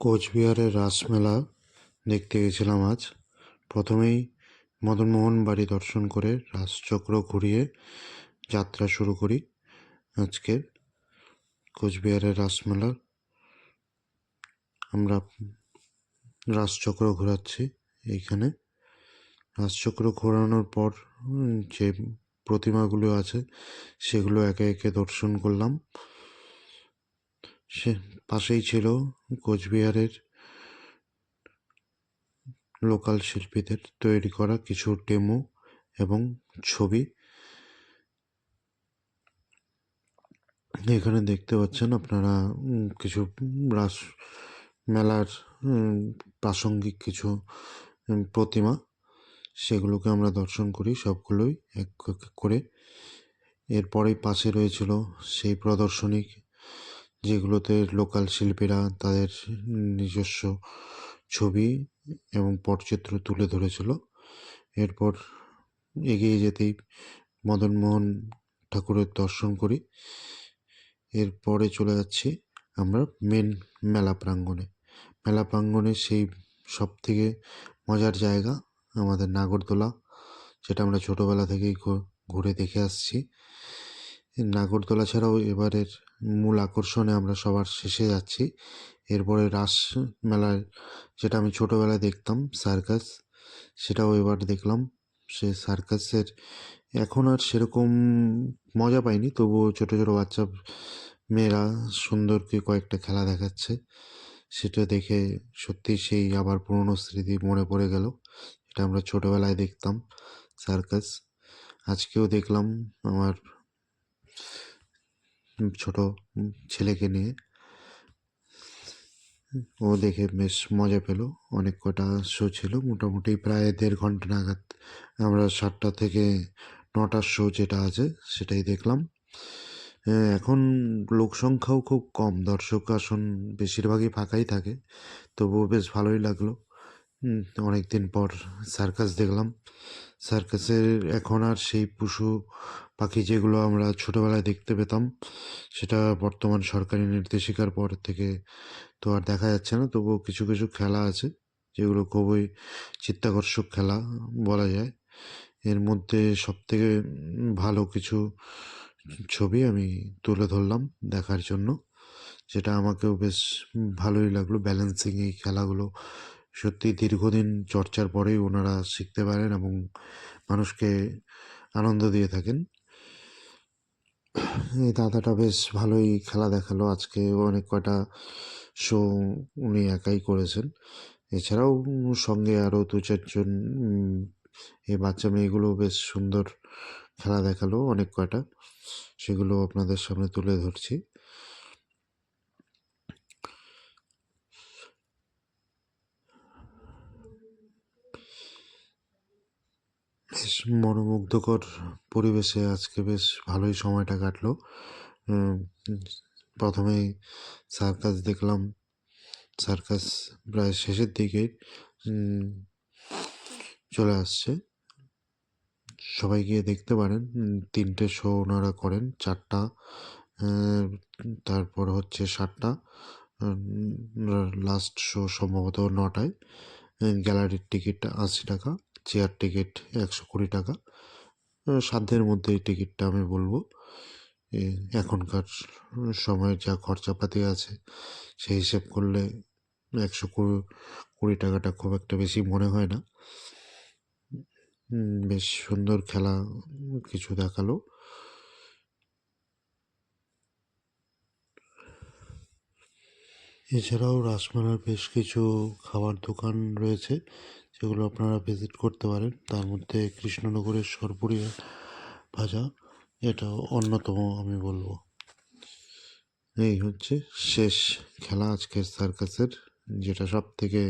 কোচবিহারের রাসমেলা দেখতে গেছিলাম আজ। প্রথমেই মদনমোহন বাড়ি দর্শন করে রাসচক্র ঘুরিয়ে যাত্রা শুরু করি। আজকের কোচবিহারের রাসমেলা আমরা রাসচক্র ঘোরাচ্ছি। এইখানে রাসচক্র ঘোরানোর পর যে প্রতিমাগুলো আছে সেগুলো একে একে দর্শন করলাম। সে পাশেই ছিল কোচবিহারের লোকাল শিল্পীদের তৈরি করা কিছু ডেমো এবং ছবি। এখানে দেখতে পাচ্ছেন আপনারা কিছু রাস মেলার প্রাসঙ্গিক কিছু প্রতিমা, সেগুলোকে আমরা দর্শন করি সবগুলোই এক এক করে। এরপরেই পাশে রয়েছিল সেই প্রদর্শনী যেগুলোতে লোকাল শিল্পীরা তাদের নিজস্ব ছবি এবং পটচিত্র তুলে ধরেছিল। এরপর এগিয়ে যেতেই মদনমোহন ঠাকুরের দর্শন করি। এরপরে চলে যাচ্ছি আমরা মেন মেলা প্রাঙ্গণে। মেলা প্রাঙ্গণে সেই সব থেকে মজার জায়গা আমাদের নাগরদোলা, যেটা আমরা ছোটোবেলা থেকেই ঘুরে দেখে আসছি। নাগরদোলা ছাড়াও এবারের মূল আকর্ষণে আমরা সবার শেষে যাচ্ছি। এরপরে রাস মেলায় যেটা আমি ছোটোবেলায় দেখতাম সার্কাস, সেটাও এবার দেখলাম। সে সার্কাসের এখন আর সেরকম মজা পাইনি, তবুও ছোটো ছোটো বাচ্চা মেয়েরা সুন্দর কি কয়েকটা খেলা দেখাচ্ছে, সেটা দেখে সত্যি সেই আবার পুরনো স্মৃতি মনে পড়ে গেল। এটা আমরা ছোটোবেলায় দেখতাম সার্কাস। আজকেও দেখলাম আমার ছোট ছেলেকে নিয়ে, ও দেখে বেশ মজা পেল। অনেক কটা শো ছিল, মোটামুটি প্রায় 1.5 ঘন্টা নাগাদ আমরা 7টা থেকে 9টার শো যেটা আছে সেটাই দেখলাম। এখন লোক সংখ্যাও খুব কম, দর্শক আসন বেশিরভাগই ফাঁকাই থাকে, তবুও বেশ ভালোই লাগলো। অনেক দিন পর সার্কাস দেখলাম। সার্কাসের এখন আর সেই পশু পাখি যেগুলো আমরা ছোটোবেলায় দেখতে পেতাম, সেটা বর্তমান সরকারি নির্দেশিকার পর থেকে তো আর দেখা যাচ্ছে না। তবুও কিছু কিছু খেলা আছে যেগুলো খুবই চিত্তাকর্ষক খেলা বলা যায়। এর মধ্যে সবথেকে ভালো কিছু ছবি আমি তুলে ধরলাম দেখার জন্য, যেটা আমাকেও বেশ ভালোই লাগলো। ব্যালেন্সিং এই খেলাগুলো সত্যি দীর্ঘদিন চর্চার পরেই ওনারা শিখতে পারেন এবং মানুষকে আনন্দ দিয়ে থাকেন। এই দাদাটা বেশ ভালোই খেলা দেখালো আজকে। অনেক কটা শো উনি একাই করেছেন, এছাড়াও সঙ্গে আরও 2-4 জন এই বাচ্চা মেয়েগুলো বেশ সুন্দর খেলা দেখালো অনেক কটা, সেগুলো আপনাদের সামনে তুলে ধরছি। বেশ মনোমুগ্ধকর পরিবেশে আজকে বেশ ভালোই সময়টা কাটলো। প্রথমেই সার্কাস দেখলাম। সার্কাস প্রায় শেষের দিকে চলে আসছে, সবাই গিয়ে দেখতে পারেন। 3টে শো ওনারা করেন, 4টা, তারপর হচ্ছে 7টা, লাস্ট শো সম্ভবত 9টায়। গ্যালারির টিকিট 80 টাকা, চেয়ার টিকিট 120 টাকা। সাধ্যের মধ্যে এই টিকিটটা আমি বলবো। এখনকার সময়ের যা খরচাপাতি আছে সেই হিসেব করলে 120 টাকাটা খুব একটা বেশি মনে হয় না। বেশ সুন্দর খেলা কিছু দেখালো। এছাড়াও রাসমেলার বেশ কিছু খাবার দোকান রয়েছে যেগুলো আপনারা ভিজিট করতে পারেন। তার মধ্যে কৃষ্ণনগরের সরপুরি ভাজা এটাও অন্যতম আমি বলবো। এই হচ্ছে শেষ খেলা আজকের সার্কাসের, যেটা সব থেকে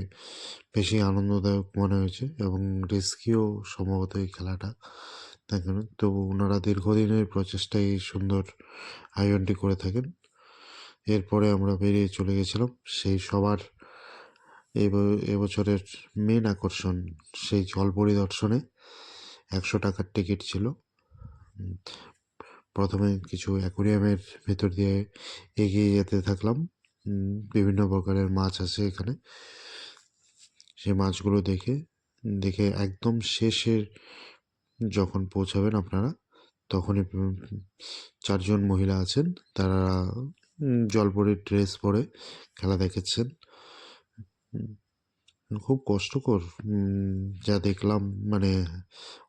বেশি আনন্দদায়ক মনে হয়েছে এবং রিস্কিও সম্ভবত এই খেলাটা। দেখেন, তো ওনারা দীর্ঘদিনের প্রচেষ্টায় সুন্দর আয়োজনটি করে থাকেন। এরপরে আমরা বেরিয়ে চলে গেছিলাম সেই সবার এবছরের মেন আকর্ষণ, সেই জল পরিদর্শনে। 100 টাকার টিকিট ছিল। প্রথমে কিছু অ্যাকোরিয়ামের ভেতর দিয়ে এগিয়ে যেতে থাকলাম। বিভিন্ন প্রকারের মাছ আছে এখানে। সেই মাছগুলো দেখে একদম শেষের যখন পৌঁছাবেন আপনারা, তখনই 4জন মহিলা আছেন, তারা জলপরীর ড্রেস পরে খেলা দেখাচ্ছেন। খুব কষ্টকর যা দেখলাম, মানে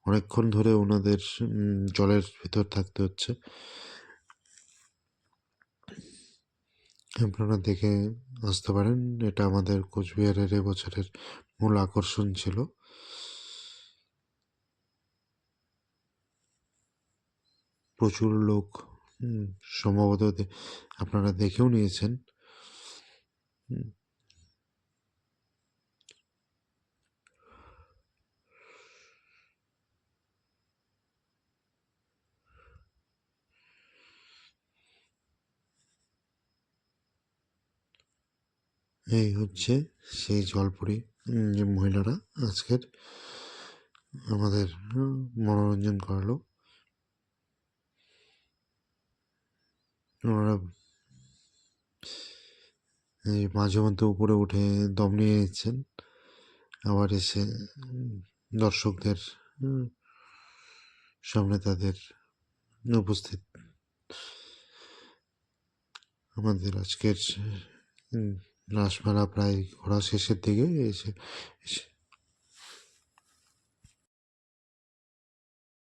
অনেকক্ষণ ধরে ওনাদের জলের ভিতর থাকতে হচ্ছে। আপনারা দেখে আসতে পারেন। এটা আমাদের কোচবিহারের এবছরের মূল আকর্ষণ ছিল। প্রচুর লোক, সম্ভবত আপনারা দেখেও নিয়েছেন। এই হচ্ছে সেই জলপরি যে মহিলারা আজকের আমাদের মনোরঞ্জন করালো। ওনারা এই মাঝে মধ্যে উপরে উঠে দম নিয়ে নিচ্ছেন, আবার এসে দর্শকদের সামনে তাদের উপস্থিত। আমাদের আজকের রাসমেলা প্রায় ঘোরা শেষের দিকে এসে